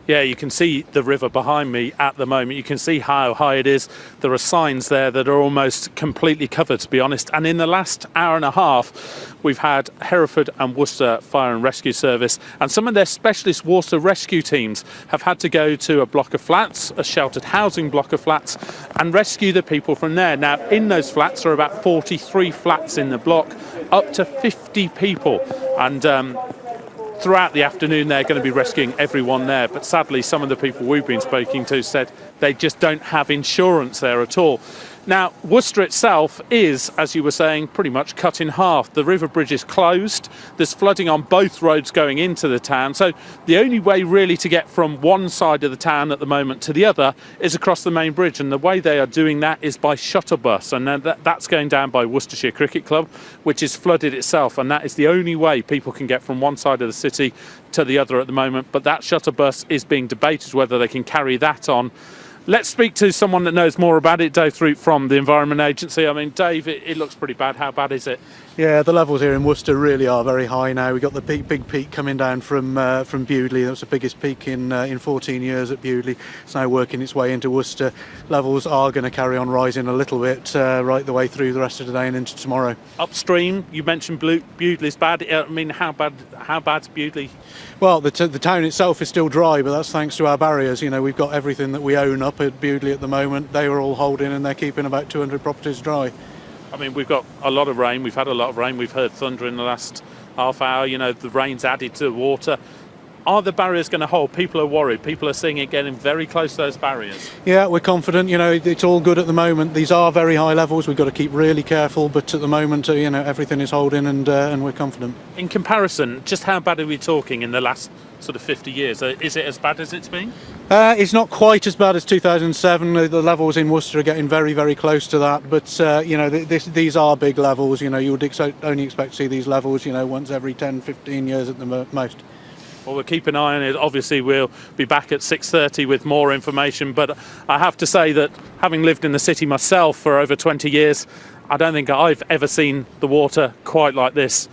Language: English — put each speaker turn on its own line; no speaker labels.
Yeah, you can see the river behind me at the moment. You can see how high it is. There are signs there that are almost completely covered, to be honest. And in the last hour and a half, we've had Hereford and Worcester Fire and Rescue Service and some of their specialist water rescue teams have had to go to a block of flats, a sheltered housing block of flats, and rescue the people from there. Now, in those flats are about 43 flats in the block, up to 50 people. And throughout the afternoon, they're going to be rescuing everyone there. But sadly, some of the people we've been speaking to said they just don't have insurance there at all. Now, Worcester itself is, as you were saying, pretty much cut in half. The river bridge is closed. There's flooding on both roads going into the town. So the only way really to get from one side of the town at the moment to the other is across the main bridge. And the way they are doing that is by shuttle bus. And that's going down by Worcestershire Cricket Club, which is flooded itself. And that is the only way people can get from one side of the city to the other at the moment. But that shuttle bus is being debated whether they can carry that on. Let's speak to someone that knows more about it, Dave Throop from the Environment Agency. I mean, Dave, it looks pretty bad. How bad is it?
Yeah, the levels here in Worcester really are very high now. We've got the big peak coming down from Bewdley. That was the biggest peak in 14 years at Bewdley. It's now working its way into Worcester. Levels are going to carry on rising a little bit right the way through the rest of the day and into tomorrow.
Upstream, you mentioned Bewdley's bad. I mean, how bad's Bewdley?
Well, the town itself is still dry, but that's thanks to our barriers. You know, we've got everything that we own up at Bewdley at the moment. They were all holding and they're keeping about 200 properties dry.
I mean, we've got a lot of rain. We've had a lot of rain. We've heard thunder in the last half hour. You know, the rain's added to the water. Are the barriers going to hold? People are worried. People are seeing it getting very close to those barriers.
Yeah, we're confident. You know, it's all good at the moment. These are very high levels. We've got to keep really careful. But at the moment, you know, everything is holding and we're confident.
In comparison, just how bad are we talking in the last sort of 50 years? Is it as bad as it's been?
It's not quite as bad as 2007. The levels in Worcester are getting very, very close to that. But, you know, these are big levels. You know, you would only expect to see these levels, you know, once every 10, 15 years at the most.
Well, we'll keep an eye on it. Obviously, we'll be back at 6:30 with more information. But I have to say that having lived in the city myself for over 20 years, I don't think I've ever seen the water quite like this.